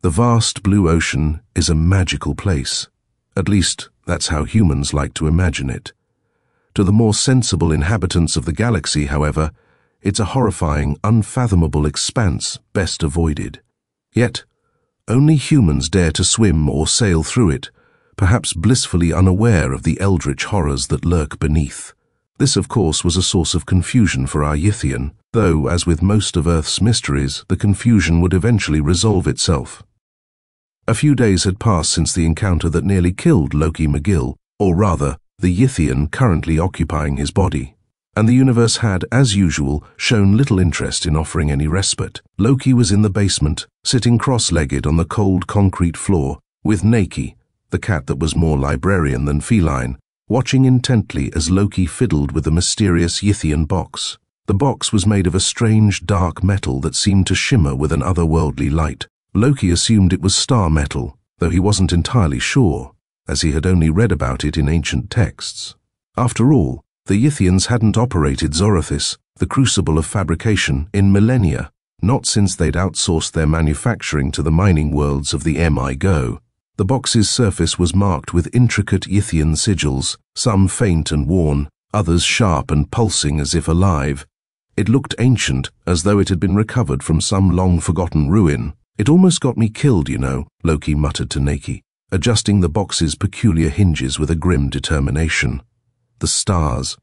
The vast blue ocean is a magical place. At least, that's how humans like to imagine it. To the more sensible inhabitants of the galaxy, however, it's a horrifying, unfathomable expanse best avoided. Yet, only humans dare to swim or sail through it, perhaps blissfully unaware of the eldritch horrors that lurk beneath. This, of course, was a source of confusion for our Yithian, though, as with most of Earth's mysteries, the confusion would eventually resolve itself. A few days had passed since the encounter that nearly killed Loki McGill, or rather, the Yithian currently occupying his body. And the universe had, as usual, shown little interest in offering any respite. Loki was in the basement, sitting cross-legged on the cold concrete floor, with Naki, the cat that was more librarian than feline, watching intently as Loki fiddled with the mysterious Yithian box. The box was made of a strange dark metal that seemed to shimmer with an otherworldly light. Loki assumed it was star metal, though he wasn't entirely sure, as he had only read about it in ancient texts. After all, the Yithians hadn't operated Zorothis, the crucible of fabrication, in millennia, not since they'd outsourced their manufacturing to the mining worlds of the Mi-Go. The box's surface was marked with intricate Yithian sigils, some faint and worn, others sharp and pulsing as if alive. It looked ancient, as though it had been recovered from some long-forgotten ruin. "It almost got me killed, you know," Loki muttered to Naki, adjusting the box's peculiar hinges with a grim determination. The stars.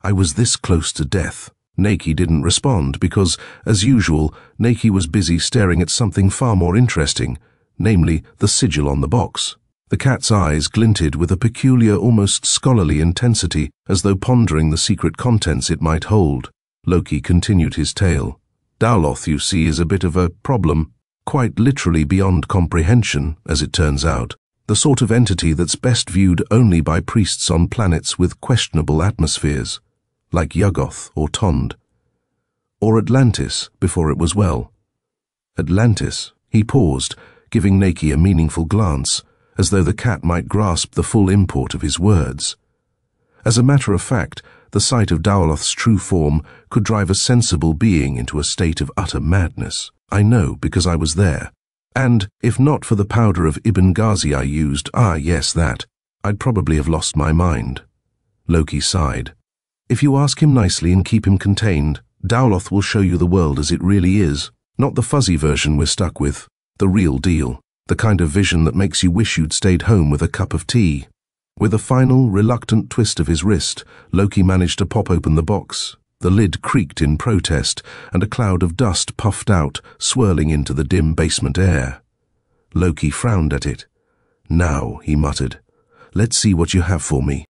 I was this close to death. Naki didn't respond because, as usual, Naki was busy staring at something far more interesting, namely the sigil on the box. The cat's eyes glinted with a peculiar, almost scholarly intensity, as though pondering the secret contents it might hold. Loki continued his tale. "Dowloth, you see, is a bit of a problem, quite literally beyond comprehension, as it turns out. The sort of entity that's best viewed only by priests on planets with questionable atmospheres, like Yuggoth or Tond. Or Atlantis, before it was well." Atlantis. He paused, giving Naki a meaningful glance, as though the cat might grasp the full import of his words. As a matter of fact, the sight of Dowloth's true form could drive a sensible being into a state of utter madness. I know, because I was there. And, if not for the powder of Ibn Ghazi I used, yes, that, I'd probably have lost my mind. Loki sighed. "If you ask him nicely and keep him contained, Dowloth will show you the world as it really is, not the fuzzy version we're stuck with, the real deal, the kind of vision that makes you wish you'd stayed home with a cup of tea." With a final, reluctant twist of his wrist, Loki managed to pop open the box. The lid creaked in protest, and a cloud of dust puffed out, swirling into the dim basement air. Loki frowned at it. "Now," he muttered, "let's see what you have for me."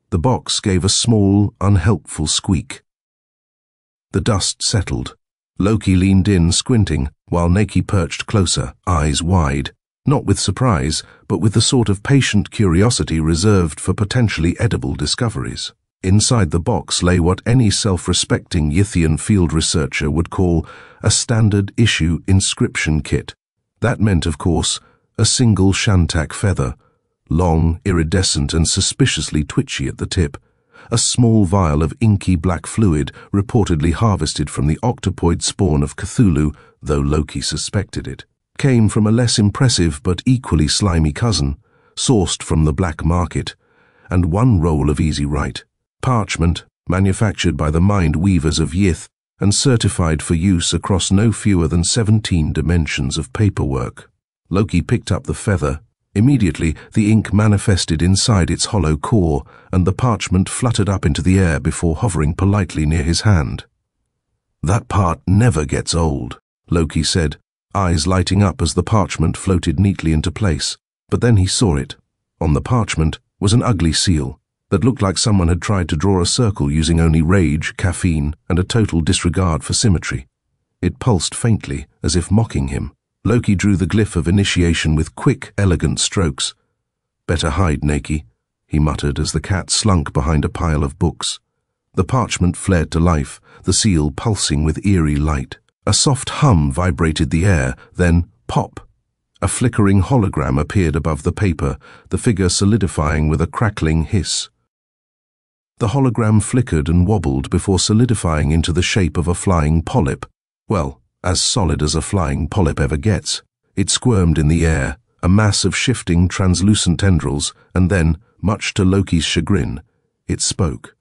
The box gave a small, unhelpful squeak. The dust settled. Loki leaned in, squinting, while Naki perched closer, eyes wide, not with surprise, but with the sort of patient curiosity reserved for potentially edible discoveries. Inside the box lay what any self-respecting Yithian field researcher would call a standard-issue inscription kit. That meant, of course, a single shantak feather, long, iridescent and suspiciously twitchy at the tip, a small vial of inky black fluid reportedly harvested from the octopoid spawn of Cthulhu, though Loki suspected it, came from a less impressive but equally slimy cousin, sourced from the black market, and one roll of easy right. Parchment, manufactured by the mind weavers of Yith and certified for use across no fewer than 17 dimensions of paperwork. Loki picked up the feather. Immediately, the ink manifested inside its hollow core, and the parchment fluttered up into the air before hovering politely near his hand. "That part never gets old," Loki said, eyes lighting up as the parchment floated neatly into place. But then he saw it. On the parchment was an ugly seal that looked like someone had tried to draw a circle using only rage, caffeine, and a total disregard for symmetry. It pulsed faintly, as if mocking him. Loki drew the glyph of initiation with quick, elegant strokes. "Better hide, Naki," he muttered as the cat slunk behind a pile of books. The parchment flared to life, the seal pulsing with eerie light. A soft hum vibrated the air, then pop. A flickering hologram appeared above the paper, the figure solidifying with a crackling hiss. The hologram flickered and wobbled before solidifying into the shape of a flying polyp. Well, as solid as a flying polyp ever gets. It squirmed in the air, a mass of shifting, translucent tendrils, and then, much to Loki's chagrin, it spoke.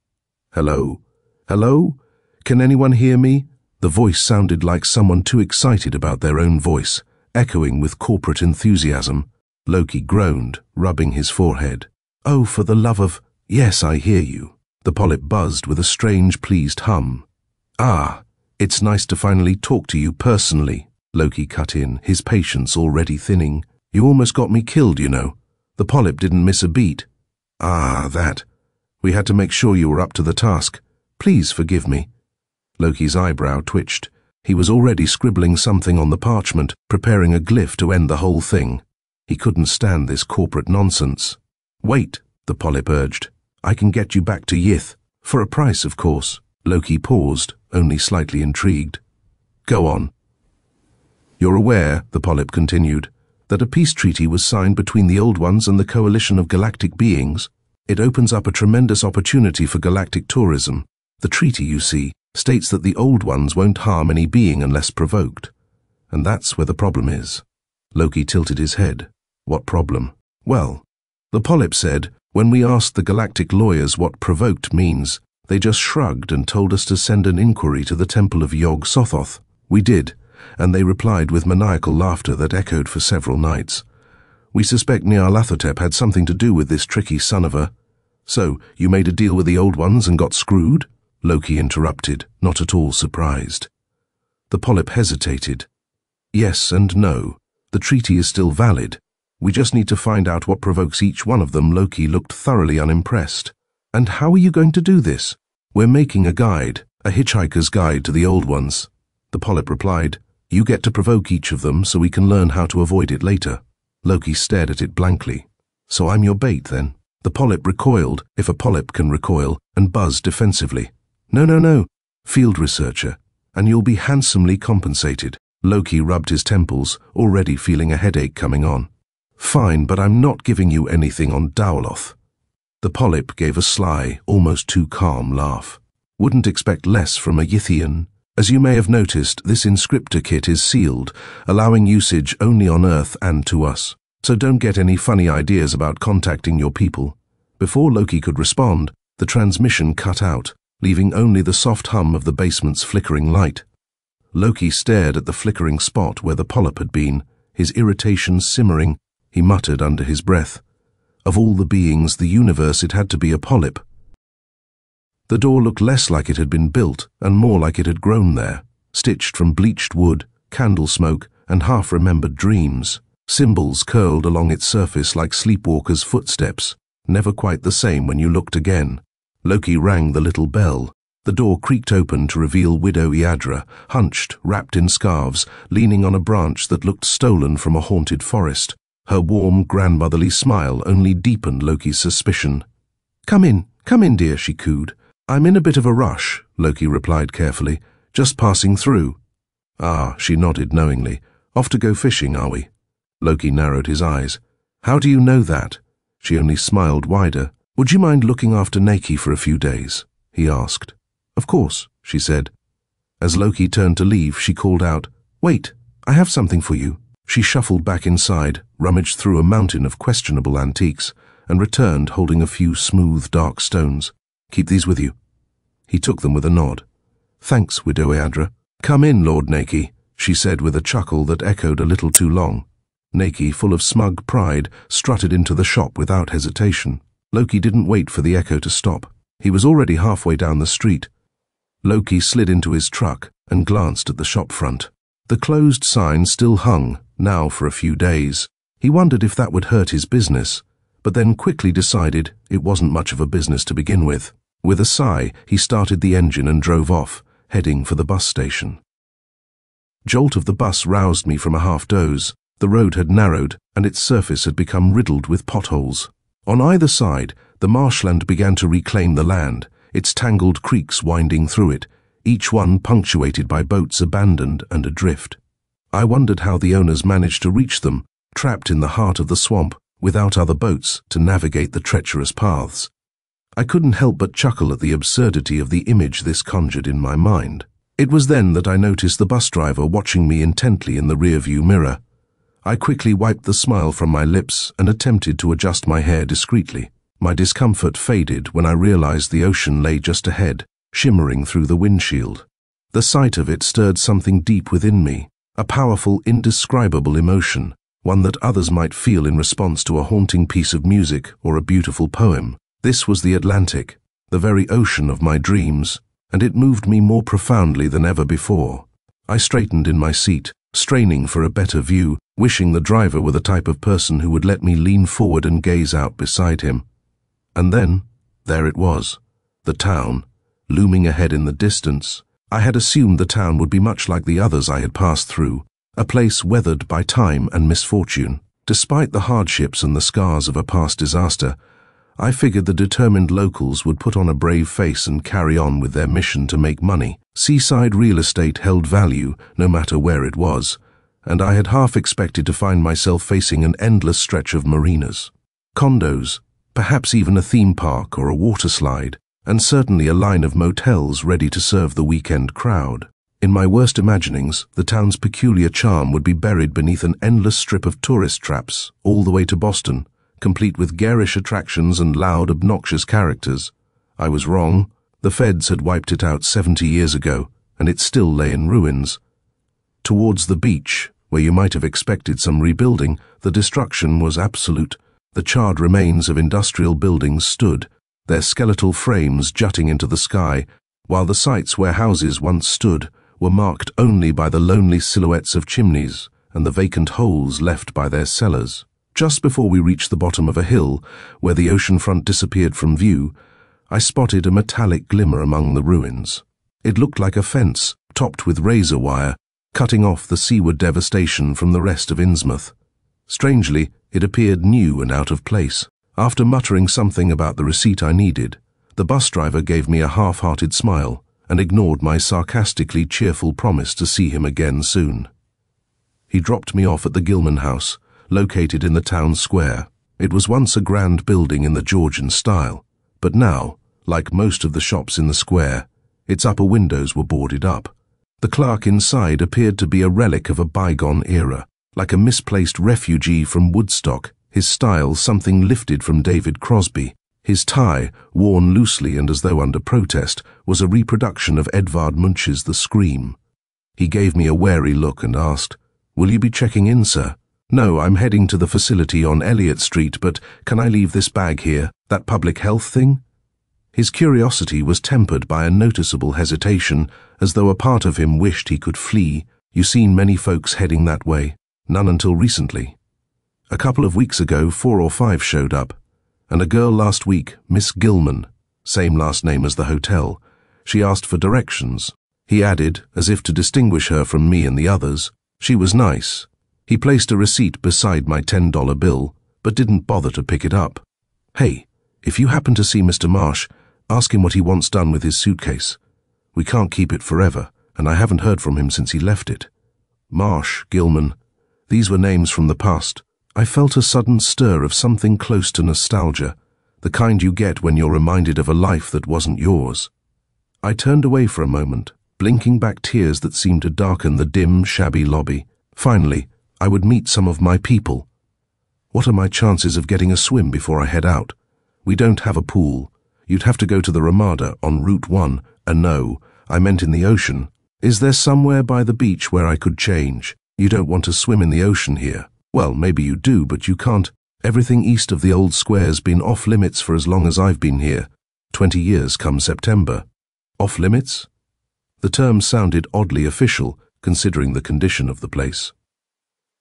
"Hello? Hello? Can anyone hear me?" The voice sounded like someone too excited about their own voice, echoing with corporate enthusiasm. Loki groaned, rubbing his forehead. "Oh, for the love of—" "Yes, I hear you." The polyp buzzed with a strange, pleased hum. "Ah, it's nice to finally talk to you personally," Loki cut in, his patience already thinning. "You almost got me killed, you know. The polyp didn't miss a beat." "Ah, that. We had to make sure you were up to the task. Please forgive me." Loki's eyebrow twitched. He was already scribbling something on the parchment, preparing a glyph to end the whole thing. He couldn't stand this corporate nonsense. "Wait," the polyp urged. "I can get you back to Yith. For a price, of course." Loki paused, only slightly intrigued. "Go on." "You're aware," the polyp continued, "that a peace treaty was signed between the Old Ones and the coalition of galactic beings. It opens up a tremendous opportunity for galactic tourism. The treaty, you see, states that the Old Ones won't harm any being unless provoked. And that's where the problem is." Loki tilted his head. "What problem?" "Well," the polyp said, "when we asked the galactic lawyers what provoked means, they just shrugged and told us to send an inquiry to the temple of Yog-Sothoth. We did, and they replied with maniacal laughter that echoed for several nights. We suspect Nyarlathotep had something to do with this tricky son of a—" "So, you made a deal with the Old Ones and got screwed?" Loki interrupted, not at all surprised. The polyp hesitated. "Yes and no. The treaty is still valid. We just need to find out what provokes each one of them." Loki looked thoroughly unimpressed. "And how are you going to do this?" "We're making a guide, a hitchhiker's guide to the Old Ones." The polyp replied, "You get to provoke each of them so we can learn how to avoid it later." Loki stared at it blankly. "So I'm your bait, then?" The polyp recoiled, if a polyp can recoil, and buzzed defensively. No, field researcher, and you'll be handsomely compensated." Loki rubbed his temples, already feeling a headache coming on. "Fine, but I'm not giving you anything on Daoloth." The polyp gave a sly, almost too calm laugh. "Wouldn't expect less from a Yithian. As you may have noticed, this inscriptor kit is sealed, allowing usage only on Earth and to us. So don't get any funny ideas about contacting your people." Before Loki could respond, the transmission cut out, leaving only the soft hum of the basement's flickering light. Loki stared at the flickering spot where the polyp had been, his irritation simmering. He muttered under his breath, "Of all the beings, the universe, it had to be a polyp." The door looked less like it had been built and more like it had grown there, stitched from bleached wood, candle smoke, and half-remembered dreams. Symbols curled along its surface like sleepwalkers' footsteps, never quite the same when you looked again. Loki rang the little bell. The door creaked open to reveal Widow Iadra, hunched, wrapped in scarves, leaning on a branch that looked stolen from a haunted forest. Her warm, grandmotherly smile only deepened Loki's suspicion. Come in, dear," she cooed. "I'm in a bit of a rush," Loki replied carefully. "Just passing through." "Ah," she nodded knowingly. "Off to go fishing, are we?" Loki narrowed his eyes. "How do you know that?" She only smiled wider. "Would you mind looking after Naki for a few days?" he asked. "Of course," she said. As Loki turned to leave, she called out, "Wait, I have something for you." She shuffled back inside, rummaged through a mountain of questionable antiques, and returned holding a few smooth, dark stones. "Keep these with you." He took them with a nod. "Thanks, Widow Iadra." "Come in, Lord Naki," she said with a chuckle that echoed a little too long. Naki, full of smug pride, strutted into the shop without hesitation. Loki didn't wait for the echo to stop. He was already halfway down the street. Loki slid into his truck and glanced at the shop front. The closed sign still hung, now for a few days. He wondered if that would hurt his business, but then quickly decided it wasn't much of a business to begin with. With a sigh, he started the engine and drove off, heading for the bus station. Jolt of the bus roused me from a half-doze. The road had narrowed, and its surface had become riddled with potholes. On either side, the marshland began to reclaim the land, its tangled creeks winding through it, each one punctuated by boats abandoned and adrift. I wondered how the owners managed to reach them, trapped in the heart of the swamp, without other boats to navigate the treacherous paths. I couldn't help but chuckle at the absurdity of the image this conjured in my mind. It was then that I noticed the bus driver watching me intently in the rearview mirror. I quickly wiped the smile from my lips and attempted to adjust my hair discreetly. My discomfort faded when I realized the ocean lay just ahead, shimmering through the windshield. The sight of it stirred something deep within me, a powerful, indescribable emotion, one that others might feel in response to a haunting piece of music or a beautiful poem. This was the Atlantic, the very ocean of my dreams, and it moved me more profoundly than ever before. I straightened in my seat, straining for a better view, wishing the driver were the type of person who would let me lean forward and gaze out beside him. And then, there it was, the town, looming ahead in the distance. I had assumed the town would be much like the others I had passed through, a place weathered by time and misfortune. Despite the hardships and the scars of a past disaster, I figured the determined locals would put on a brave face and carry on with their mission to make money. Seaside real estate held value, no matter where it was, and I had half expected to find myself facing an endless stretch of marinas, condos, perhaps even a theme park or a water slide, and certainly a line of motels ready to serve the weekend crowd. In my worst imaginings, the town's peculiar charm would be buried beneath an endless strip of tourist traps, all the way to Boston, complete with garish attractions and loud, obnoxious characters. I was wrong. The feds had wiped it out 70 years ago, and it still lay in ruins. Towards the beach, where you might have expected some rebuilding, the destruction was absolute. The charred remains of industrial buildings stood, their skeletal frames jutting into the sky, while the sites where houses once stood were marked only by the lonely silhouettes of chimneys and the vacant holes left by their cellars. Just before we reached the bottom of a hill, where the ocean front disappeared from view, I spotted a metallic glimmer among the ruins. It looked like a fence, topped with razor wire, cutting off the seaward devastation from the rest of Innsmouth. Strangely, it appeared new and out of place. After muttering something about the receipt I needed, the bus driver gave me a half-hearted smile and ignored my sarcastically cheerful promise to see him again soon. He dropped me off at the Gilman House, located in the town square. It was once a grand building in the Georgian style, but now, like most of the shops in the square, its upper windows were boarded up. The clerk inside appeared to be a relic of a bygone era, like a misplaced refugee from Woodstock, his style something lifted from David Crosby. His tie, worn loosely and as though under protest, was a reproduction of Edvard Munch's The Scream. He gave me a wary look and asked, "Will you be checking in, sir?" "No, I'm heading to the facility on Elliott Street, but can I leave this bag here, that public health thing?" His curiosity was tempered by a noticeable hesitation, as though a part of him wished he could flee. "You seen many folks heading that way?" "None until recently. A couple of weeks ago, 4 or 5 showed up, and a girl last week, Miss Gilman, same last name as the hotel. She asked for directions." He added, as if to distinguish her from me and the others, "She was nice." He placed a receipt beside my $10 bill, but didn't bother to pick it up. "Hey, if you happen to see Mr. Marsh, ask him what he wants done with his suitcase. We can't keep it forever, and I haven't heard from him since he left it." Marsh, Gilman, these were names from the past. I felt a sudden stir of something close to nostalgia, the kind you get when you're reminded of a life that wasn't yours. I turned away for a moment, blinking back tears that seemed to darken the dim, shabby lobby. Finally, I would meet some of my people. What are my chances of getting a swim before I head out? We don't have a pool. You'd have to go to the Ramada on Route 1, and no, I meant in the ocean. Is there somewhere by the beach where I could change? You don't want to swim in the ocean here. Well, maybe you do, but you can't. Everything east of the old square's been off limits for as long as I've been here. 20 years come September. Off limits? The term sounded oddly official, considering the condition of the place.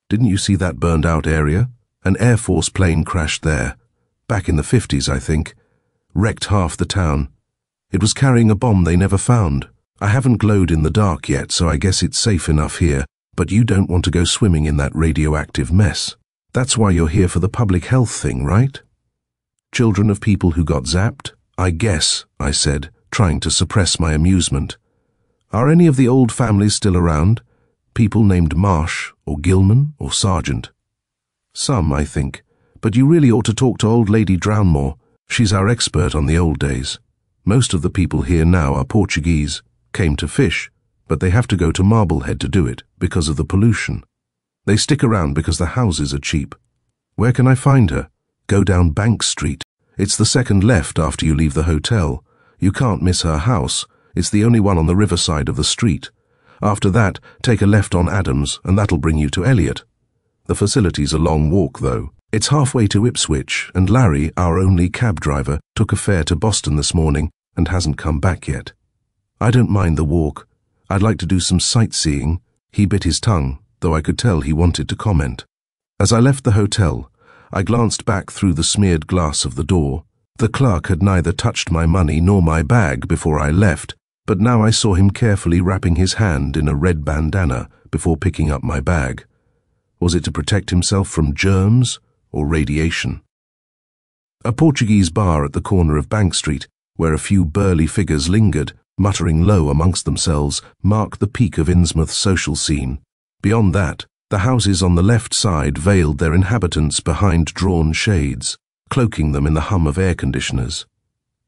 Didn't you see that burned-out area? An Air Force plane crashed there. Back in the 50s, I think. Wrecked half the town. It was carrying a bomb they never found. I haven't glowed in the dark yet, so I guess it's safe enough here. But you don't want to go swimming in that radioactive mess. That's why you're here for the public health thing, right? Children of people who got zapped? I guess, I said, trying to suppress my amusement. Are any of the old families still around? People named Marsh, or Gilman, or Sargent? Some, I think. But you really ought to talk to old Lady Drownmore. She's our expert on the old days. Most of the people here now are Portuguese, came to fish, but they have to go to Marblehead to do it because of the pollution. They stick around because the houses are cheap. Where can I find her? Go down Bank Street. It's the second left after you leave the hotel. You can't miss her house. It's the only one on the riverside of the street. After that, take a left on Adams, and that'll bring you to Elliot. The facility's a long walk, though. It's halfway to Ipswich, and Larry, our only cab driver, took a fare to Boston this morning and hasn't come back yet. I don't mind the walk. I'd like to do some sightseeing. He bit his tongue, though I could tell he wanted to comment. As I left the hotel, I glanced back through the smeared glass of the door. The clerk had neither touched my money nor my bag before I left, but now I saw him carefully wrapping his hand in a red bandana before picking up my bag. Was it to protect himself from germs or radiation? A Portuguese bar at the corner of Bank Street, where a few burly figures lingered, muttering low amongst themselves, marked the peak of Innsmouth's social scene. Beyond that, the houses on the left side veiled their inhabitants behind drawn shades, cloaking them in the hum of air conditioners.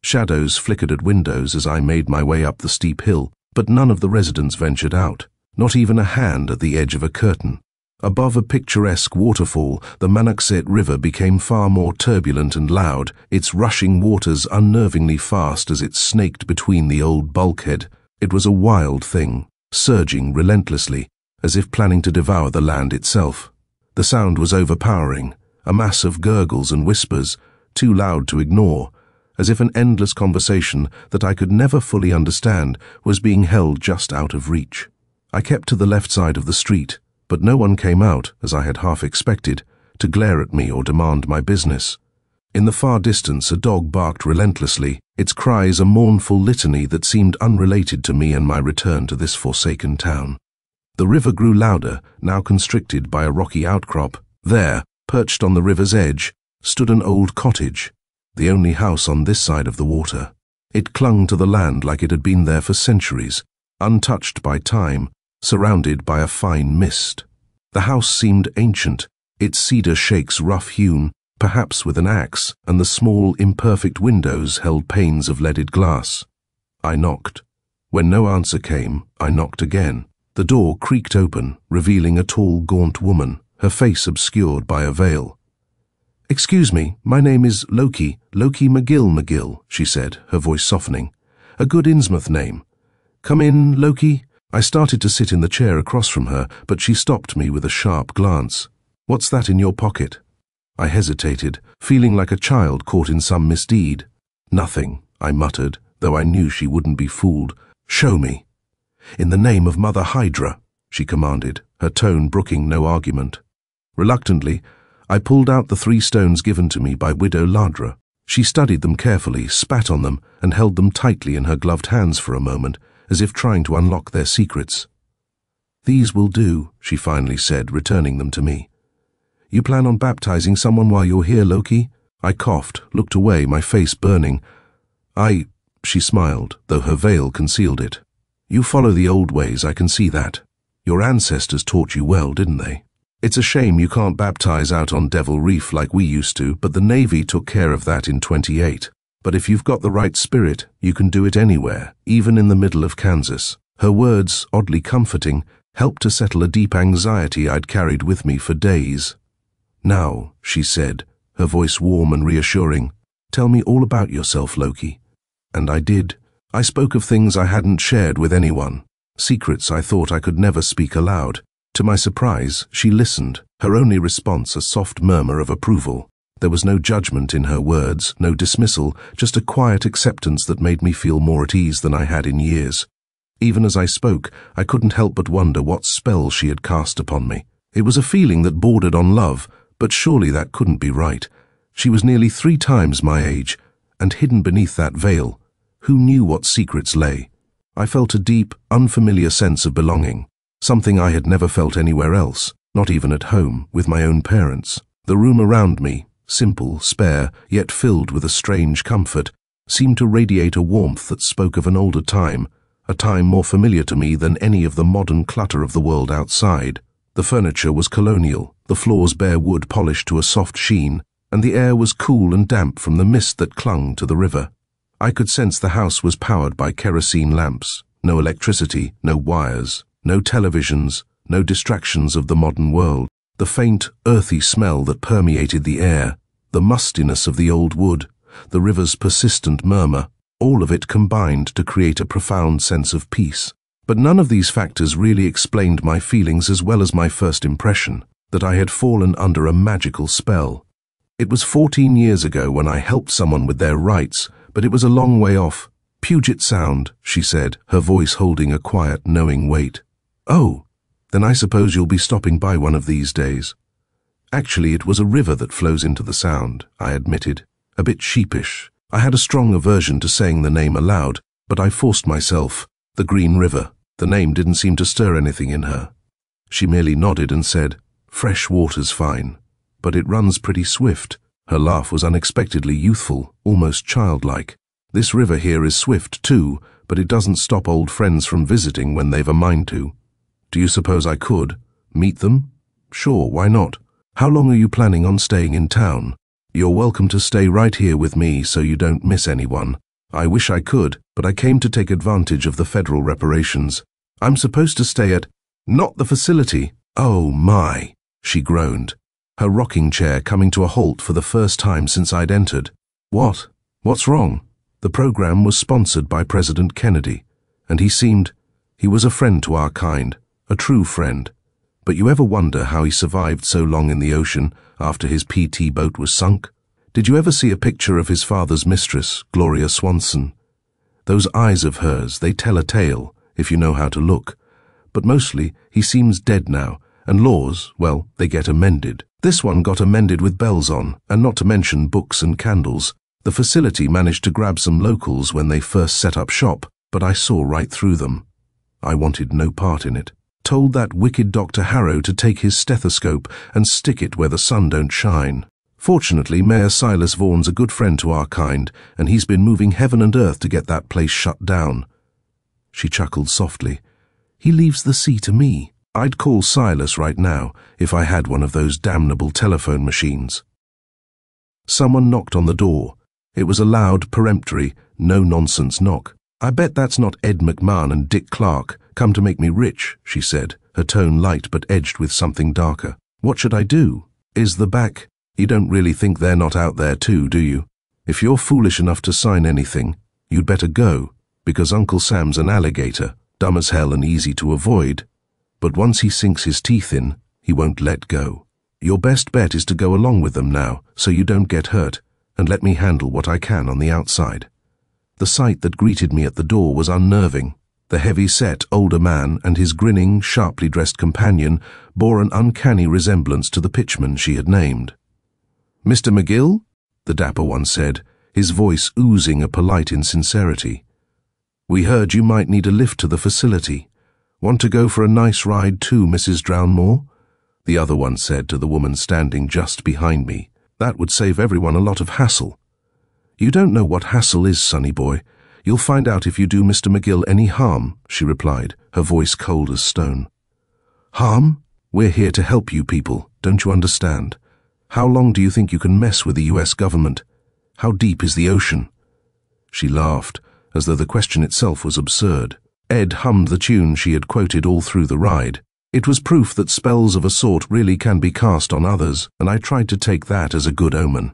Shadows flickered at windows as I made my way up the steep hill, but none of the residents ventured out, not even a hand at the edge of a curtain. Above a picturesque waterfall, the Manaxet River became far more turbulent and loud, its rushing waters unnervingly fast as it snaked between the old bulkhead. It was a wild thing, surging relentlessly, as if planning to devour the land itself. The sound was overpowering, a mass of gurgles and whispers, too loud to ignore, as if an endless conversation that I could never fully understand was being held just out of reach. I kept to the left side of the street, but no one came out, as I had half expected, to glare at me or demand my business. In the far distance, a dog barked relentlessly, its cries a mournful litany that seemed unrelated to me and my return to this forsaken town. The river grew louder, now constricted by a rocky outcrop. There, perched on the river's edge, stood an old cottage, the only house on this side of the water. It clung to the land like it had been there for centuries, untouched by time, surrounded by a fine mist. The house seemed ancient, its cedar shakes rough-hewn, perhaps with an axe, and the small, imperfect windows held panes of leaded glass. I knocked. When no answer came, I knocked again. The door creaked open, revealing a tall, gaunt woman, her face obscured by a veil. "Excuse me, my name is Loki McGill, she said, her voice softening. "A good Innsmouth name. Come in, Loki." I started to sit in the chair across from her, but she stopped me with a sharp glance. "What's that in your pocket?" I hesitated, feeling like a child caught in some misdeed. "Nothing," I muttered, though I knew she wouldn't be fooled. "Show me." "In the name of Mother Hydra," she commanded, her tone brooking no argument. Reluctantly, I pulled out the 3 stones given to me by Widow Ladra. She studied them carefully, spat on them, and held them tightly in her gloved hands for a moment, as if trying to unlock their secrets. "These will do," she finally said, returning them to me. "You plan on baptizing someone while you're here, Loki?" I coughed, looked away, my face burning. She smiled, though her veil concealed it. "You follow the old ways, I can see that. Your ancestors taught you well, didn't they? It's a shame you can't baptize out on Devil Reef like we used to, but the Navy took care of that in 28. But if you've got the right spirit, you can do it anywhere, even in the middle of Kansas." Her words, oddly comforting, helped to settle a deep anxiety I'd carried with me for days. "Now," she said, her voice warm and reassuring, "tell me all about yourself, Loki." And I did. I spoke of things I hadn't shared with anyone, secrets I thought I could never speak aloud. To my surprise, she listened, her only response a soft murmur of approval. There was no judgment in her words, no dismissal, just a quiet acceptance that made me feel more at ease than I had in years. Even as I spoke, I couldn't help but wonder what spell she had cast upon me. It was a feeling that bordered on love, but surely that couldn't be right. She was nearly 3 times my age, and hidden beneath that veil, who knew what secrets lay? I felt a deep, unfamiliar sense of belonging, something I had never felt anywhere else, not even at home, with my own parents. The room around me, simple, spare, yet filled with a strange comfort, seemed to radiate a warmth that spoke of an older time, a time more familiar to me than any of the modern clutter of the world outside. The furniture was colonial, the floors bare wood polished to a soft sheen, and the air was cool and damp from the mist that clung to the river. I could sense the house was powered by kerosene lamps, no electricity, no wires, no televisions, no distractions of the modern world. The faint, earthy smell that permeated the air, the mustiness of the old wood, the river's persistent murmur, all of it combined to create a profound sense of peace. But none of these factors really explained my feelings as well as my first impression, that I had fallen under a magical spell. It was 14 years ago when I helped someone with their rights, but it was a long way off. Puget Sound, she said, her voice holding a quiet, knowing weight. Oh, then I suppose you'll be stopping by one of these days. Actually, it was a river that flows into the Sound, I admitted, a bit sheepish. I had a strong aversion to saying the name aloud, but I forced myself. The Green River. The name didn't seem to stir anything in her. She merely nodded and said, "Fresh water's fine, but it runs pretty swift." Her laugh was unexpectedly youthful, almost childlike. "This river here is swift too, but it doesn't stop old friends from visiting when they've a mind to. Do you suppose I could? Meet them? Sure, why not? How long are you planning on staying in town? You're welcome to stay right here with me so you don't miss anyone. I wish I could, but I came to take advantage of the federal reparations. I'm supposed to stay at—" "Not the facility." "Oh my," she groaned, her rocking chair coming to a halt for the first time since I'd entered. "What? What's wrong?" The program was sponsored by President Kennedy, and he was a friend to our kind, a true friend. But you ever wonder how he survived so long in the ocean after his PT boat was sunk? Did you ever see a picture of his father's mistress, Gloria Swanson? Those eyes of hers, they tell a tale, if you know how to look. But mostly, he seems dead now, and laws, well, they get amended. This one got amended with bells on, and not to mention books and candles. The facility managed to grab some locals when they first set up shop, but I saw right through them. I wanted no part in it. Told that wicked Dr. Harrow to take his stethoscope and stick it where the sun don't shine. Fortunately, Mayor Silas Vaughan's a good friend to our kind, and he's been moving heaven and earth to get that place shut down. She chuckled softly. He leaves the sea to me. I'd call Silas right now if I had one of those damnable telephone machines. Someone knocked on the door. It was a loud, peremptory, no-nonsense knock. "I bet that's not Ed McMahon and Dick Clark, come to make me rich," she said, her tone light but edged with something darker. "What should I do? Is the back—" "You don't really think they're not out there too, do you? If you're foolish enough to sign anything, you'd better go, because Uncle Sam's an alligator, dumb as hell and easy to avoid. But once he sinks his teeth in, he won't let go. Your best bet is to go along with them now, so you don't get hurt, and let me handle what I can on the outside." The sight that greeted me at the door was unnerving. The heavy-set older man and his grinning, sharply dressed companion bore an uncanny resemblance to the pitchman she had named. "Mr. McGill?" the dapper one said, his voice oozing a polite insincerity. "We heard you might need a lift to the facility. Want to go for a nice ride too, Mrs. Drownmore?" the other one said to the woman standing just behind me. "That would save everyone a lot of hassle." "You don't know what hassle is, sonny boy. You'll find out if you do Mr. McGill any harm," she replied, her voice cold as stone. "Harm? We're here to help you people, don't you understand? How long do you think you can mess with the US government? How deep is the ocean?" She laughed, as though the question itself was absurd. Ed hummed the tune she had quoted all through the ride. It was proof that spells of a sort really can be cast on others, and I tried to take that as a good omen.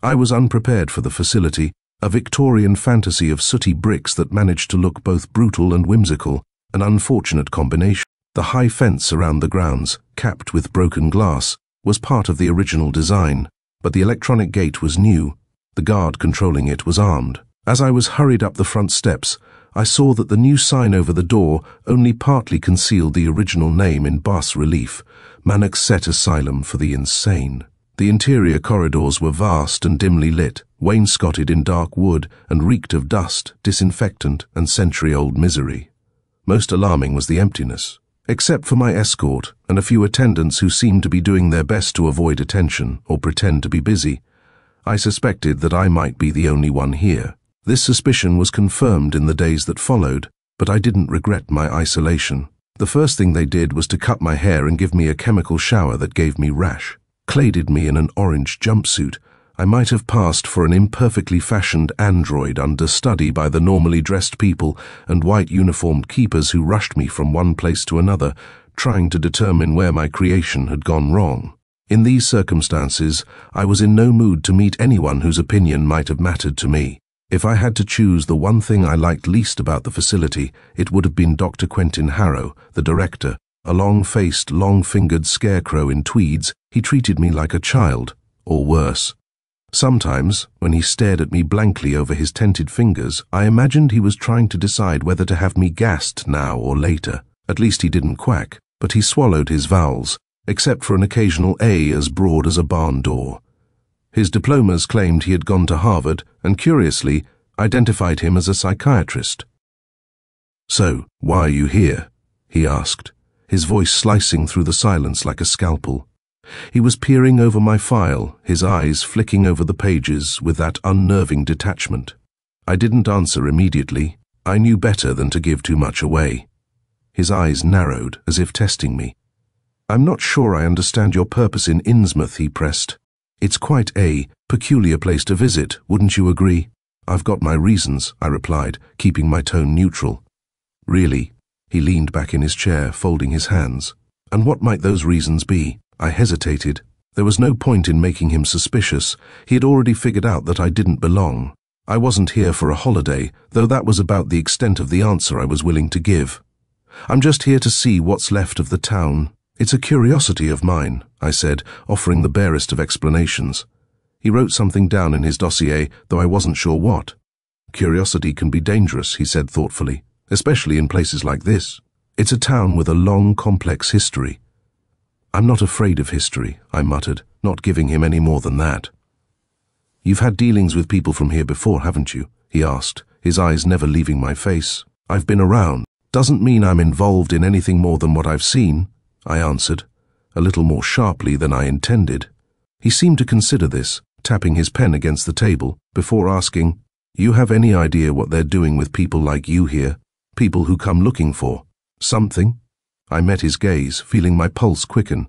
I was unprepared for the facility, a Victorian fantasy of sooty bricks that managed to look both brutal and whimsical, an unfortunate combination. The high fence around the grounds, capped with broken glass, was part of the original design, but the electronic gate was new. The guard controlling it was armed. As I was hurried up the front steps, I saw that the new sign over the door only partly concealed the original name in bas-relief, Manoxet Asylum for the Insane. The interior corridors were vast and dimly lit, wainscoted in dark wood and reeked of dust, disinfectant, and century-old misery. Most alarming was the emptiness. Except for my escort and a few attendants who seemed to be doing their best to avoid attention or pretend to be busy, I suspected that I might be the only one here. This suspicion was confirmed in the days that followed, but I didn't regret my isolation. The first thing they did was to cut my hair and give me a chemical shower that gave me rash. Claded me in an orange jumpsuit. I might have passed for an imperfectly fashioned android under study by the normally dressed people and white uniformed keepers who rushed me from one place to another, trying to determine where my creation had gone wrong. In these circumstances, I was in no mood to meet anyone whose opinion might have mattered to me. If I had to choose the one thing I liked least about the facility, it would have been Dr. Quentin Harrow, the director. A long-faced, long-fingered scarecrow in tweeds, he treated me like a child, or worse. Sometimes, when he stared at me blankly over his tented fingers, I imagined he was trying to decide whether to have me gassed now or later. At least he didn't quack, but he swallowed his vowels, except for an occasional A as broad as a barn door. His diplomas claimed he had gone to Harvard and, curiously, identified him as a psychiatrist. "So, why are you here?" he asked, his voice slicing through the silence like a scalpel. He was peering over my file, his eyes flicking over the pages with that unnerving detachment. I didn't answer immediately. I knew better than to give too much away. His eyes narrowed, as if testing me. "I'm not sure I understand your purpose in Innsmouth," he pressed. "It's quite a peculiar place to visit, wouldn't you agree?" "I've got my reasons," I replied, keeping my tone neutral. "Really?" He leaned back in his chair, folding his hands. "And what might those reasons be?" I hesitated. There was no point in making him suspicious. He had already figured out that I didn't belong. I wasn't here for a holiday, though that was about the extent of the answer I was willing to give. "I'm just here to see what's left of the town. It's a curiosity of mine," I said, offering the barest of explanations. He wrote something down in his dossier, though I wasn't sure what. "Curiosity can be dangerous," he said thoughtfully, "especially in places like this. It's a town with a long, complex history." "I'm not afraid of history," I muttered, not giving him any more than that. "You've had dealings with people from here before, haven't you?" he asked, his eyes never leaving my face. "I've been around. Doesn't mean I'm involved in anything more than what I've seen," I answered, a little more sharply than I intended. He seemed to consider this, tapping his pen against the table, before asking, "You have any idea what they're doing with people like you here? People who come looking for something?" I met his gaze, feeling my pulse quicken.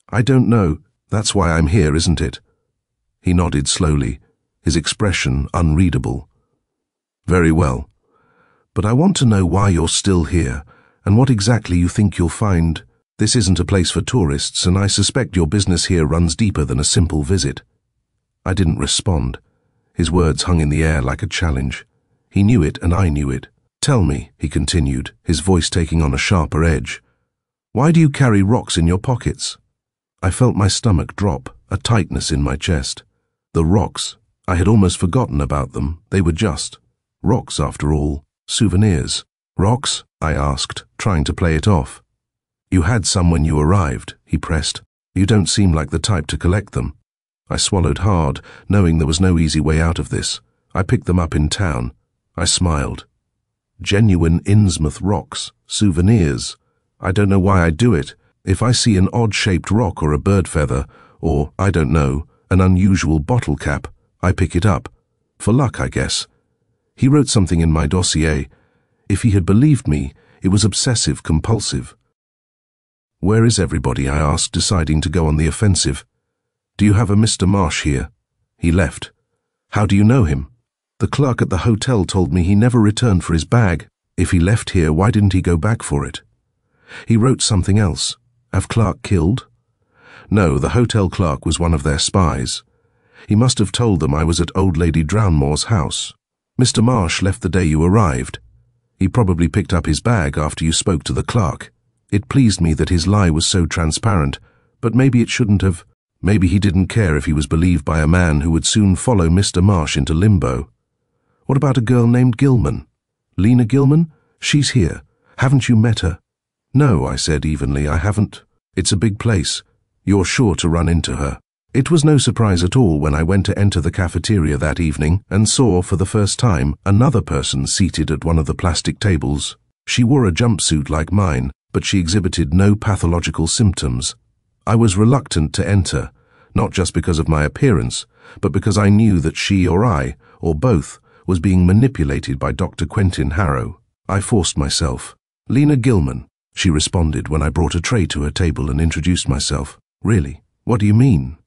"I don't know. That's why I'm here, isn't it?" He nodded slowly, his expression unreadable. "Very well. But I want to know why you're still here, and what exactly you think you'll find. This isn't a place for tourists, and I suspect your business here runs deeper than a simple visit." I didn't respond. His words hung in the air like a challenge. He knew it, and I knew it. "Tell me," he continued, his voice taking on a sharper edge, "why do you carry rocks in your pockets?" I felt my stomach drop, a tightness in my chest. The rocks. I had almost forgotten about them. They were just rocks, after all. Souvenirs. "Rocks?" I asked, trying to play it off. "You had some when you arrived," he pressed. "You don't seem like the type to collect them." I swallowed hard, knowing there was no easy way out of this. "I picked them up in town." I smiled. "Genuine Innsmouth rocks. Souvenirs. I don't know why I do it. If I see an odd-shaped rock or a bird feather, or, I don't know, an unusual bottle cap, I pick it up. For luck, I guess." He wrote something in my dossier. If he had believed me, it was obsessive-compulsive. "Where is everybody?" I asked, deciding to go on the offensive. "Do you have a Mr. Marsh here?" He left. "How do you know him?" "The clerk at the hotel told me he never returned for his bag. If he left here, why didn't he go back for it?" He wrote something else. "Have Clark killed?" No, the hotel clerk was one of their spies. He must have told them I was at Old Lady Drownmore's house. "Mr. Marsh left the day you arrived. He probably picked up his bag after you spoke to the clerk. It pleased me that his lie was so transparent, but maybe it shouldn't have. Maybe he didn't care if he was believed by a man who would soon follow Mr. Marsh into limbo. What about a girl named Gilman? Lena Gilman? She's here. Haven't you met her?" "No," I said evenly, "I haven't. It's a big place. You're sure to run into her." It was no surprise at all when I went to enter the cafeteria that evening and saw, for the first time, another person seated at one of the plastic tables. She wore a jumpsuit like mine, but she exhibited no pathological symptoms. I was reluctant to enter, not just because of my appearance, but because I knew that she or I, or both, was being manipulated by Dr. Quentin Harrow. I forced myself. "Lena Gilman," she responded when I brought a tray to her table and introduced myself. "Really? What do you mean?"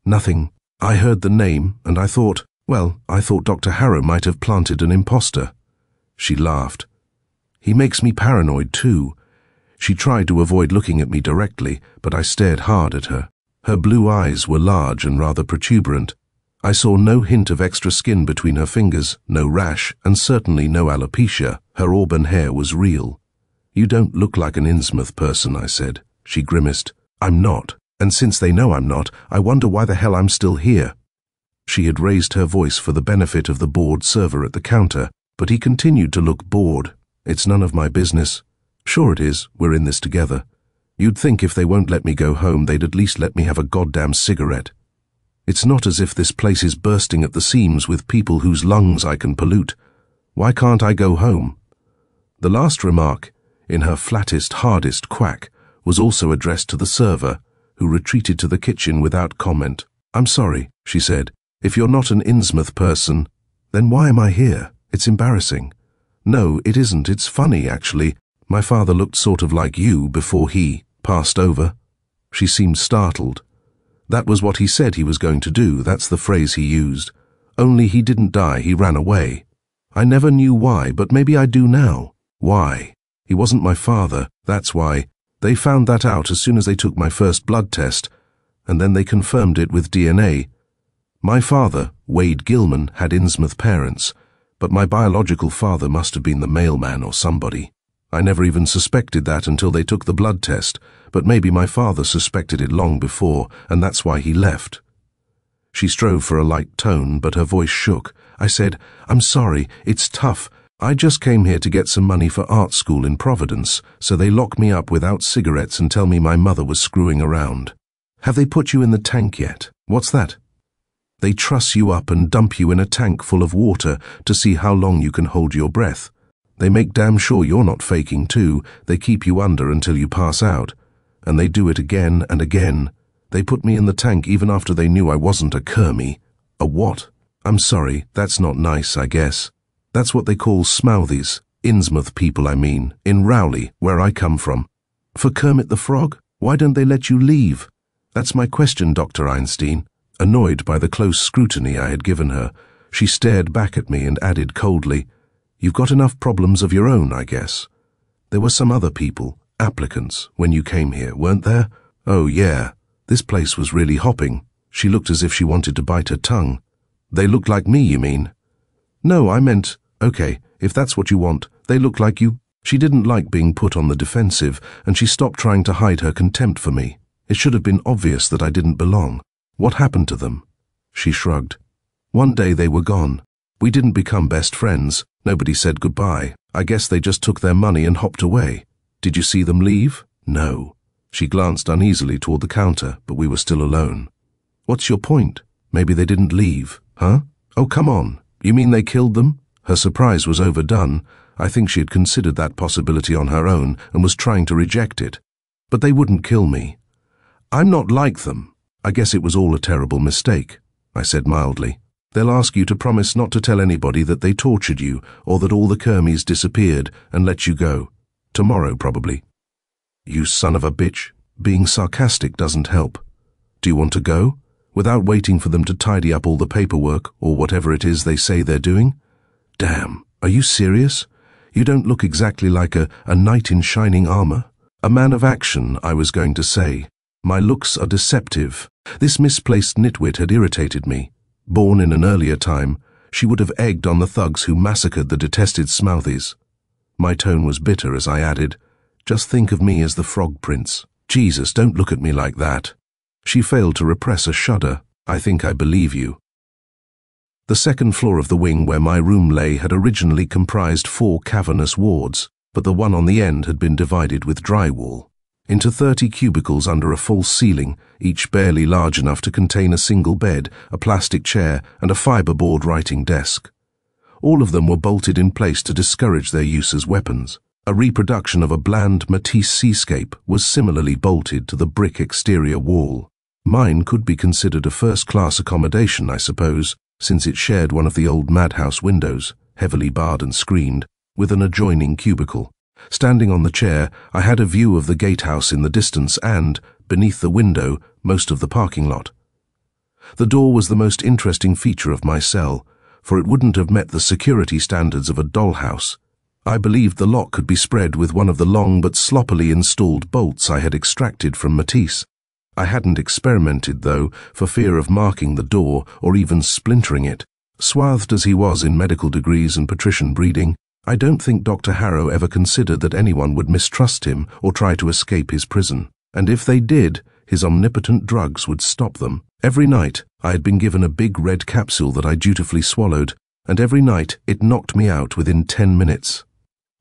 "Nothing. I heard the name, and I thought Dr. Harrow might have planted an imposter." She laughed. "He makes me paranoid, too." She tried to avoid looking at me directly, but I stared hard at her. Her blue eyes were large and rather protuberant. I saw no hint of extra skin between her fingers, no rash, and certainly no alopecia. Her auburn hair was real. "You don't look like an Innsmouth person," I said. She grimaced. "I'm not, and since they know I'm not, I wonder why the hell I'm still here." She had raised her voice for the benefit of the bored server at the counter, but he continued to look bored. "It's none of my business." "Sure it is, we're in this together. You'd think if they won't let me go home, they'd at least let me have a goddamn cigarette. It's not as if this place is bursting at the seams with people whose lungs I can pollute. Why can't I go home?" The last remark, in her flattest, hardest quack, was also addressed to the server, who retreated to the kitchen without comment. "I'm sorry," she said. "If you're not an Innsmouth person, then why am I here? It's embarrassing." "No, it isn't. It's funny, actually. My father looked sort of like you before he passed over." She seemed startled. "That was what he said he was going to do. That's the phrase he used. Only he didn't die, he ran away. I never knew why, but maybe I do now." "Why?" "He wasn't my father, that's why. They found that out as soon as they took my first blood test, and then they confirmed it with DNA. My father, Wade Gilman, had Innsmouth parents, but my biological father must have been the mailman or somebody. I never even suspected that until they took the blood test, but maybe my father suspected it long before, and that's why he left." She strove for a light tone, but her voice shook. I said, "I'm sorry, it's tough. I just came here to get some money for art school in Providence, so they lock me up without cigarettes and tell me my mother was screwing around." "Have they put you in the tank yet?" "What's that?" "They truss you up and dump you in a tank full of water to see how long you can hold your breath. They make damn sure you're not faking too. They keep you under until you pass out. And they do it again and again. They put me in the tank even after they knew I wasn't a Kermie." "A what?" "I'm sorry, that's not nice, I guess. That's what they call smouthies. Innsmouth people, I mean, in Rowley, where I come from." "For Kermit the Frog? Why don't they let you leave?" "That's my question, Dr. Einstein." Annoyed by the close scrutiny I had given her, she stared back at me and added coldly, "You've got enough problems of your own, I guess. There were some other people, applicants, when you came here, weren't there?" "Oh, yeah. This place was really hopping." She looked as if she wanted to bite her tongue. "They looked like me, you mean?" "No, I meant, okay, if that's what you want, they look like you." She didn't like being put on the defensive, and she stopped trying to hide her contempt for me. It should have been obvious that I didn't belong. "What happened to them?" She shrugged. "One day they were gone. We didn't become best friends. Nobody said goodbye. I guess they just took their money and hopped away." "Did you see them leave?" "No." She glanced uneasily toward the counter, but we were still alone. "What's your point? Maybe they didn't leave, huh? Oh, come on. You mean they killed them?" Her surprise was overdone. I think she had considered that possibility on her own and was trying to reject it. "But they wouldn't kill me." "I'm not like them. I guess it was all a terrible mistake," I said mildly. "They'll ask you to promise not to tell anybody that they tortured you or that all the Kermies disappeared and let you go. Tomorrow, probably." "You son of a bitch." Being sarcastic doesn't help. "Do you want to go? Without waiting for them to tidy up all the paperwork or whatever it is they say they're doing?" "Damn, are you serious? You don't look exactly like a knight in shining armor." "A man of action, I was going to say. My looks are deceptive." This misplaced nitwit had irritated me. Born in an earlier time, she would have egged on the thugs who massacred the detested Smouthies. My tone was bitter as I added, "Just think of me as the Frog Prince." "Jesus, don't look at me like that." She failed to repress a shudder. "I think I believe you." The second floor of the wing where my room lay had originally comprised 4 cavernous wards, but the one on the end had been divided with drywall into 30 cubicles under a false ceiling, each barely large enough to contain a single bed, a plastic chair, and a fiberboard writing desk. All of them were bolted in place to discourage their use as weapons. A reproduction of a bland Matisse seascape was similarly bolted to the brick exterior wall. Mine could be considered a first-class accommodation, I suppose, since it shared one of the old madhouse windows, heavily barred and screened, with an adjoining cubicle. Standing on the chair, I had a view of the gatehouse in the distance and, beneath the window, most of the parking lot. The door was the most interesting feature of my cell, for it wouldn't have met the security standards of a dollhouse. I believed the lock could be spread with one of the long but sloppily installed bolts I had extracted from Matisse. I hadn't experimented, though, for fear of marking the door or even splintering it. Swathed as he was in medical degrees and patrician breeding, I don't think Dr. Harrow ever considered that anyone would mistrust him or try to escape his prison. And if they did, his omnipotent drugs would stop them. Every night, I had been given a big red capsule that I dutifully swallowed, and every night it knocked me out within 10 minutes.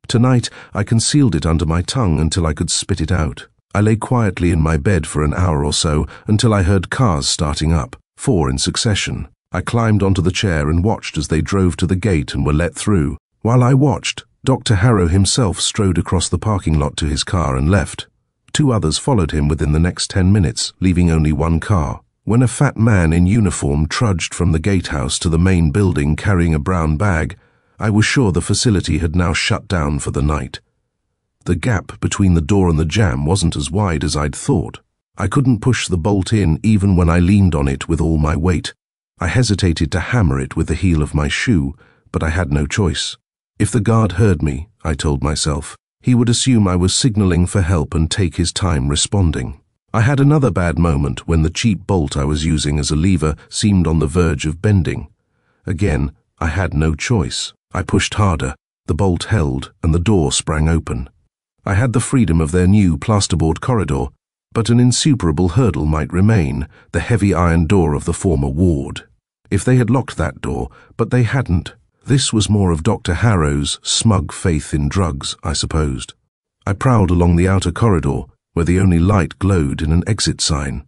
Tonight, I concealed it under my tongue until I could spit it out. I lay quietly in my bed for an hour or so until I heard cars starting up, 4 in succession. I climbed onto the chair and watched as they drove to the gate and were let through. While I watched, Dr. Harrow himself strode across the parking lot to his car and left. 2 others followed him within the next 10 minutes, leaving only 1 car. When a fat man in uniform trudged from the gatehouse to the main building carrying a brown bag, I was sure the facility had now shut down for the night. The gap between the door and the jamb wasn't as wide as I'd thought. I couldn't push the bolt in even when I leaned on it with all my weight. I hesitated to hammer it with the heel of my shoe, but I had no choice. If the guard heard me, I told myself, he would assume I was signaling for help and take his time responding. I had another bad moment when the cheap bolt I was using as a lever seemed on the verge of bending. Again, I had no choice. I pushed harder, the bolt held, and the door sprang open. I had the freedom of their new plasterboard corridor, but an insuperable hurdle might remain, the heavy iron door of the former ward. If they had locked that door, but they hadn't. This was more of Dr. Harrow's smug faith in drugs, I supposed. I prowled along the outer corridor, where the only light glowed in an exit sign.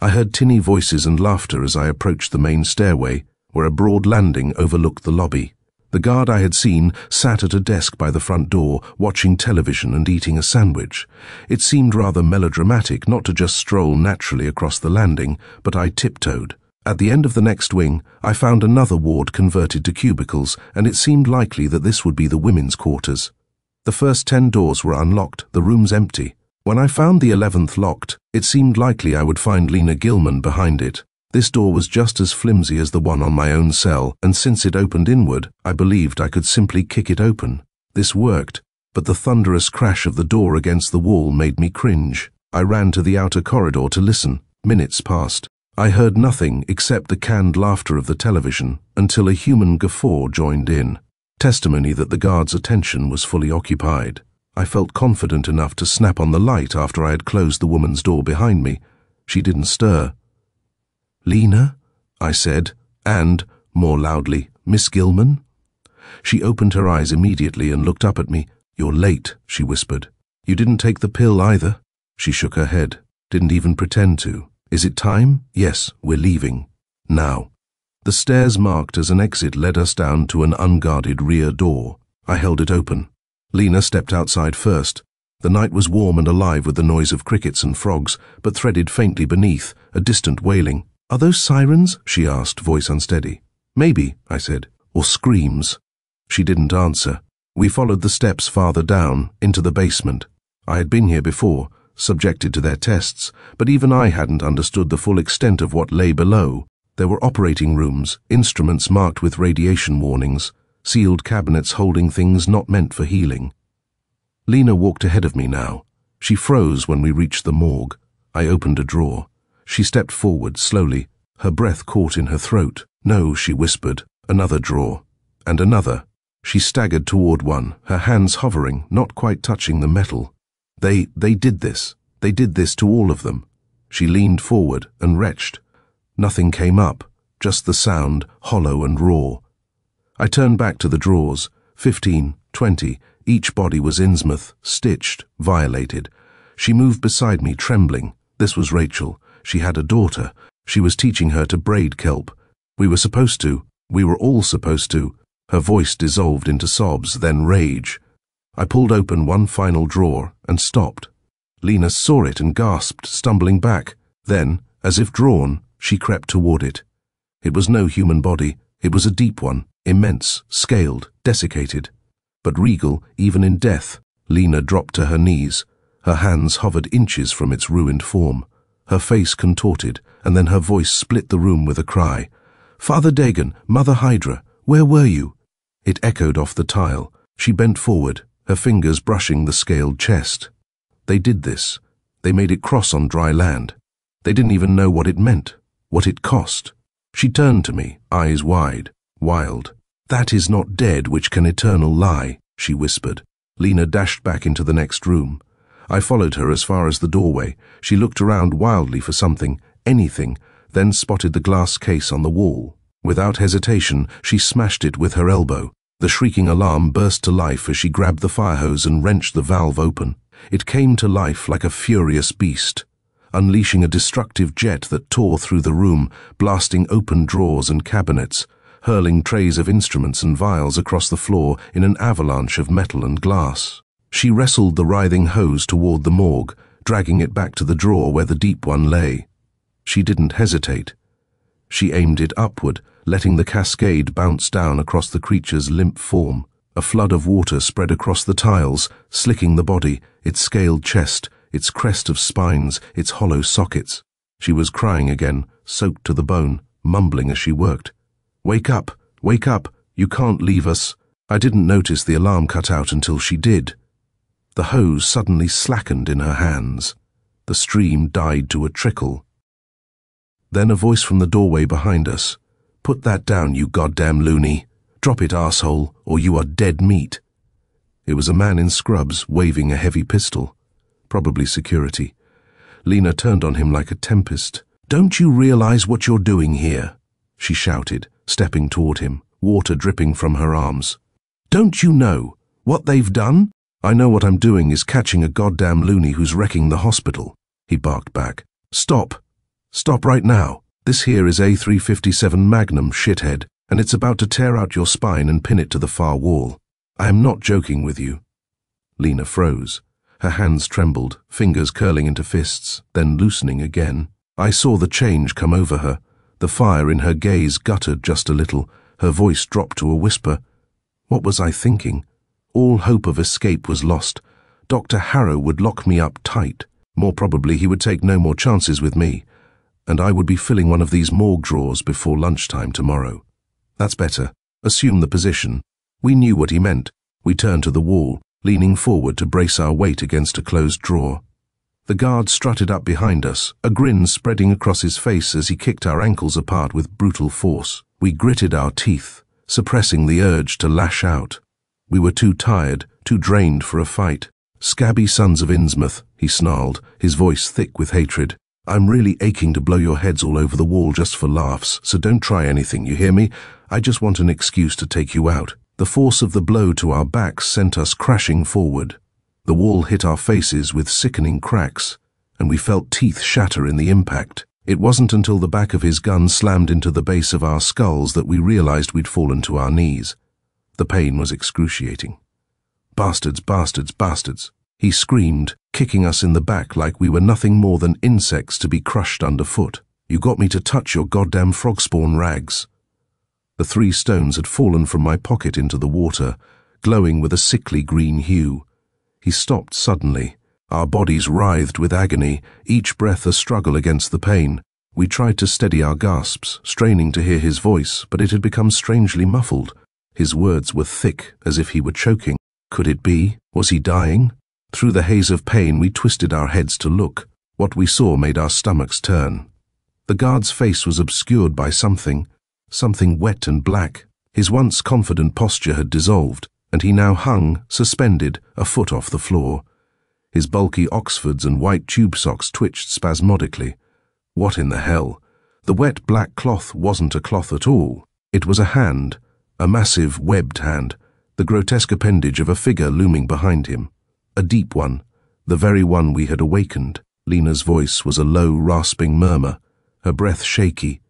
I heard tinny voices and laughter as I approached the main stairway, where a broad landing overlooked the lobby. The guard I had seen sat at a desk by the front door, watching television and eating a sandwich. It seemed rather melodramatic not to just stroll naturally across the landing, but I tiptoed. At the end of the next wing, I found another ward converted to cubicles, and it seemed likely that this would be the women's quarters. The first 10 doors were unlocked, the rooms empty. When I found the 11th locked, it seemed likely I would find Lena Gilman behind it. This door was just as flimsy as the one on my own cell, and since it opened inward, I believed I could simply kick it open. This worked, but the thunderous crash of the door against the wall made me cringe. I ran to the outer corridor to listen. Minutes passed. I heard nothing except the canned laughter of the television until a human guffaw joined in, testimony that the guard's attention was fully occupied. I felt confident enough to snap on the light after I had closed the woman's door behind me. She didn't stir. "Lena?" I said, and, more loudly, "Miss Gilman?" She opened her eyes immediately and looked up at me. "You're late," she whispered. "You didn't take the pill either?" She shook her head, didn't even pretend to. "Is it time?" "Yes, we're leaving. Now." The stairs marked as an exit led us down to an unguarded rear door. I held it open. Lena stepped outside first. The night was warm and alive with the noise of crickets and frogs, but threaded faintly beneath, a distant wailing. "Are those sirens?" she asked, voice unsteady. "Maybe," I said. "Or screams." She didn't answer. We followed the steps farther down, into the basement. I had been here before, subjected to their tests, but even I hadn't understood the full extent of what lay below. There were operating rooms, instruments marked with radiation warnings, sealed cabinets holding things not meant for healing. Lena walked ahead of me now. She froze when we reached the morgue. I opened a drawer. She stepped forward slowly, her breath caught in her throat. "No," she whispered. "Another drawer. And another." She staggered toward one, her hands hovering, not quite touching the metal. They did this. They did this to all of them." She leaned forward and retched. Nothing came up, just the sound, hollow and raw. I turned back to the drawers. 15, 20, each body was Innsmouth, stitched, violated. She moved beside me, trembling. This was Rachel. She had a daughter. She was teaching her to braid kelp. We were all supposed to. Her voice dissolved into sobs, then rage. I pulled open one final drawer and stopped. Lena saw it and gasped, stumbling back. Then, as if drawn, she crept toward it. It was no human body. It was a deep one, immense, scaled, desiccated. But regal, even in death. Lena dropped to her knees. Her hands hovered inches from its ruined form. Her face contorted, and then her voice split the room with a cry. "Father Dagon, Mother Hydra, where were you?" It echoed off the tile. She bent forward, her fingers brushing the scaled chest. They did this. They made it cross on dry land. They didn't even know what it meant, what it cost. She turned to me, eyes wide, wild. "That is not dead which can eternal lie," she whispered. Lena dashed back into the next room. I followed her as far as the doorway. She looked around wildly for something, anything, then spotted the glass case on the wall. Without hesitation, she smashed it with her elbow. The shrieking alarm burst to life as she grabbed the fire hose and wrenched the valve open. It came to life like a furious beast, unleashing a destructive jet that tore through the room, blasting open drawers and cabinets, hurling trays of instruments and vials across the floor in an avalanche of metal and glass. She wrestled the writhing hose toward the morgue, dragging it back to the drawer where the deep one lay. She didn't hesitate. She aimed it upward, letting the cascade bounce down across the creature's limp form. A flood of water spread across the tiles, slicking the body, its scaled chest, its crest of spines, its hollow sockets. She was crying again, soaked to the bone, mumbling as she worked. "Wake up! Wake up! You can't leave us!" I didn't notice the alarm cut out until she did. The hose suddenly slackened in her hands. The stream died to a trickle. Then a voice from the doorway behind us. "Put that down, you goddamn loony. Drop it, arsehole, or you are dead meat." It was a man in scrubs waving a heavy pistol. Probably security. Lena turned on him like a tempest. "Don't you realize what you're doing here?" she shouted, stepping toward him, water dripping from her arms. "Don't you know what they've done?" "I know what I'm doing is catching a goddamn loony who's wrecking the hospital," he barked back. "Stop. Stop right now. This here is A357 Magnum, shithead, and it's about to tear out your spine and pin it to the far wall. I am not joking with you." Lena froze. Her hands trembled, fingers curling into fists, then loosening again. I saw the change come over her. The fire in her gaze guttered just a little. Her voice dropped to a whisper. What was I thinking? All hope of escape was lost. Dr. Harrow would lock me up tight. More probably he would take no more chances with me, and I would be filling one of these morgue drawers before lunchtime tomorrow. That's better. Assume the position. We knew what he meant. We turned to the wall, leaning forward to brace our weight against a closed drawer. The guard strutted up behind us, a grin spreading across his face as he kicked our ankles apart with brutal force. We gritted our teeth, suppressing the urge to lash out. We were too tired, too drained for a fight. "Scabby sons of Innsmouth," he snarled, his voice thick with hatred. "I'm really aching to blow your heads all over the wall just for laughs, so don't try anything, you hear me? I just want an excuse to take you out." The force of the blow to our backs sent us crashing forward. The wall hit our faces with sickening cracks, and we felt teeth shatter in the impact. It wasn't until the back of his gun slammed into the base of our skulls that we realized we'd fallen to our knees. The pain was excruciating. "Bastards, bastards, bastards," he screamed, kicking us in the back like we were nothing more than insects to be crushed underfoot. "You got me to touch your goddamn frog spawn rags." The 3 stones had fallen from my pocket into the water, glowing with a sickly green hue. He stopped suddenly. Our bodies writhed with agony, each breath a struggle against the pain. We tried to steady our gasps, straining to hear his voice, but it had become strangely muffled. His words were thick, as if he were choking. Could it be? Was he dying? Through the haze of pain, we twisted our heads to look. What we saw made our stomachs turn. The guard's face was obscured by something wet and black. His once confident posture had dissolved, and he now hung, suspended, a foot off the floor. His bulky Oxfords and white tube socks twitched spasmodically. What in the hell? The wet black cloth wasn't a cloth at all. It was a hand, a massive webbed hand, the grotesque appendage of a figure looming behind him. A deep one, the very one we had awakened. Lena's voice was a low, rasping murmur, her breath shaky,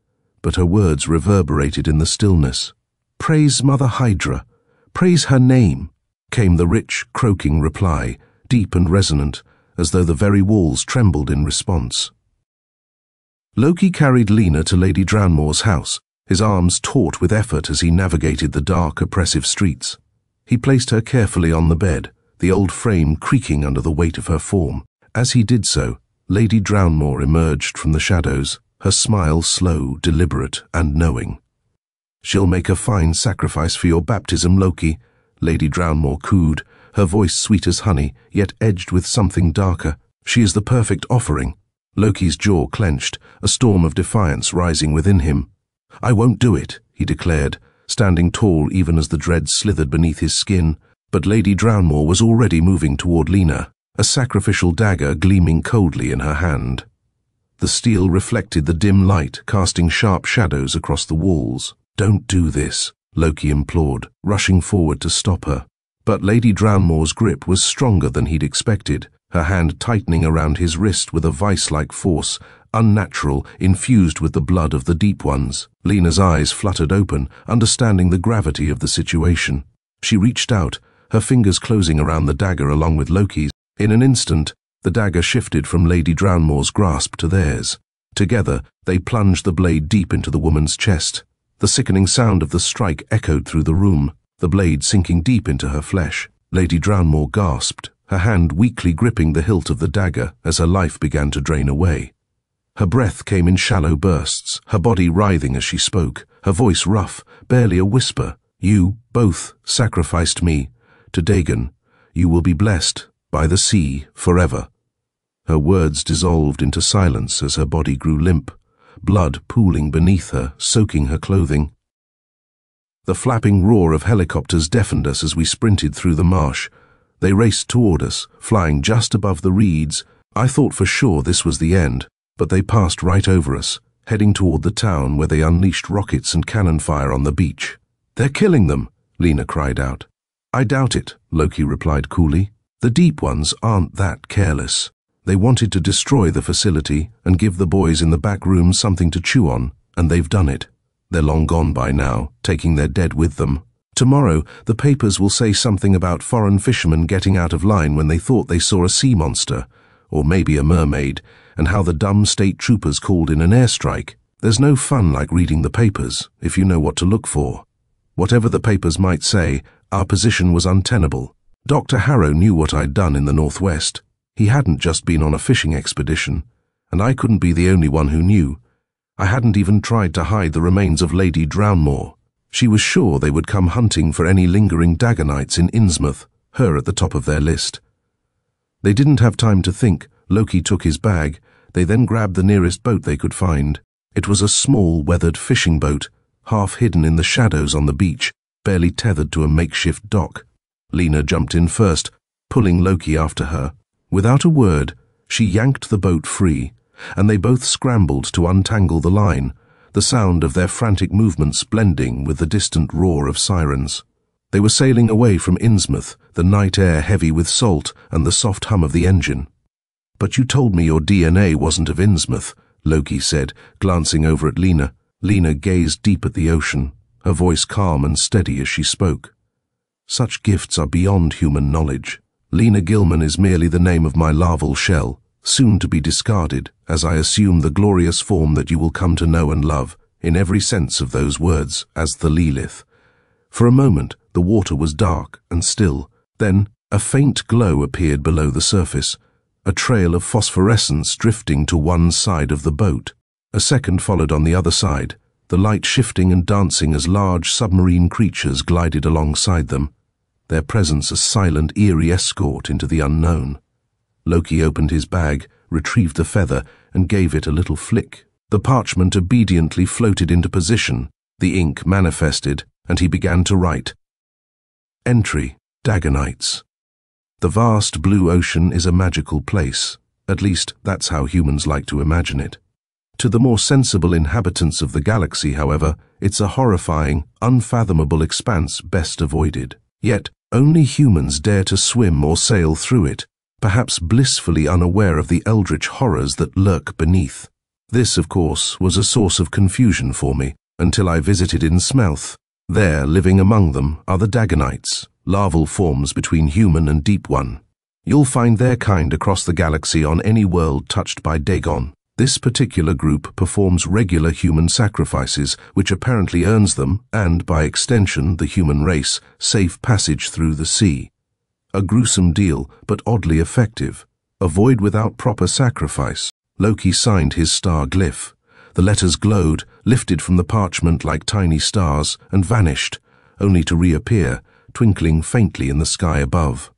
but her words reverberated in the stillness. "Praise Mother Hydra. Praise her name," came the rich, croaking reply, deep and resonant, as though the very walls trembled in response. Loki carried Lena to Lady Drownmore's house, his arms taut with effort as he navigated the dark, oppressive streets. He placed her carefully on the bed, the old frame creaking under the weight of her form. As he did so, Lady Drownmore emerged from the shadows, her smile slow, deliberate, and knowing. "She'll make a fine sacrifice for your baptism, Loki," Lady Drownmore cooed, her voice sweet as honey, yet edged with something darker. She is the perfect offering. Loki's jaw clenched, a storm of defiance rising within him. I won't do it, he declared, standing tall even as the dread slithered beneath his skin. But Lady Drownmore was already moving toward Lena, a sacrificial dagger gleaming coldly in her hand. The steel reflected the dim light, casting sharp shadows across the walls. Don't do this, Loki implored, rushing forward to stop her. But Lady Drownmore's grip was stronger than he'd expected, her hand tightening around his wrist with a vice-like force, unnatural, infused with the blood of the Deep Ones. Lena's eyes fluttered open, understanding the gravity of the situation. She reached out, her fingers closing around the dagger along with Loki's. In an instant, the dagger shifted from Lady Drownmore's grasp to theirs. Together, they plunged the blade deep into the woman's chest. The sickening sound of the strike echoed through the room, the blade sinking deep into her flesh. Lady Drownmore gasped, her hand weakly gripping the hilt of the dagger as her life began to drain away. Her breath came in shallow bursts, her body writhing as she spoke, her voice rough, barely a whisper. You, both, sacrificed me. To Dagon, you will be blessed by the sea forever. Her words dissolved into silence as her body grew limp, blood pooling beneath her, soaking her clothing. The flapping roar of helicopters deafened us as we sprinted through the marsh. They raced toward us, flying just above the reeds. I thought for sure this was the end, but they passed right over us, heading toward the town where they unleashed rockets and cannon fire on the beach. They're killing them, Lena cried out. I doubt it, Loki replied coolly. The Deep Ones aren't that careless. They wanted to destroy the facility and give the boys in the back room something to chew on, and they've done it. They're long gone by now, taking their dead with them. Tomorrow, the papers will say something about foreign fishermen getting out of line when they thought they saw a sea monster, or maybe a mermaid, and how the dumb state troopers called in an airstrike. There's no fun like reading the papers, if you know what to look for. Whatever the papers might say, our position was untenable. Dr. Harrow knew what I'd done in the Northwest. He hadn't just been on a fishing expedition, and I couldn't be the only one who knew. I hadn't even tried to hide the remains of Lady Drownmore. She was sure they would come hunting for any lingering Dagonites in Innsmouth, her at the top of their list. They didn't have time to think. Loki took his bag. They then grabbed the nearest boat they could find. It was a small, weathered fishing boat, half hidden in the shadows on the beach, barely tethered to a makeshift dock. Lena jumped in first, pulling Loki after her. Without a word, she yanked the boat free, and they both scrambled to untangle the line, the sound of their frantic movements blending with the distant roar of sirens. They were sailing away from Innsmouth, the night air heavy with salt and the soft hum of the engine. But you told me your DNA wasn't of Innsmouth, Loki said, glancing over at Lena. Lena gazed deep at the ocean, her voice calm and steady as she spoke. Such gifts are beyond human knowledge. Lena Gilman is merely the name of my larval shell, soon to be discarded, as I assume the glorious form that you will come to know and love, in every sense of those words, as the Lilith. For a moment, the water was dark and still. Then, a faint glow appeared below the surface, a trail of phosphorescence drifting to one side of the boat. A second followed on the other side, the light shifting and dancing as large submarine creatures glided alongside them, their presence a silent, eerie escort into the unknown. Loki opened his bag, retrieved the feather, and gave it a little flick. The parchment obediently floated into position, the ink manifested, and he began to write. Entry: Dagonites. The vast blue ocean is a magical place. At least, that's how humans like to imagine it. To the more sensible inhabitants of the galaxy, however, it's a horrifying, unfathomable expanse best avoided. Yet, only humans dare to swim or sail through it, perhaps blissfully unaware of the eldritch horrors that lurk beneath. This, of course, was a source of confusion for me, until I visited Innsmouth. There, living among them, are the Dagonites, larval forms between human and Deep One. You'll find their kind across the galaxy on any world touched by Dagon. This particular group performs regular human sacrifices, which apparently earns them, and by extension the human race, safe passage through the sea. A gruesome deal, but oddly effective. A void without proper sacrifice. Loki signed his star glyph. The letters glowed, lifted from the parchment like tiny stars, and vanished, only to reappear, twinkling faintly in the sky above.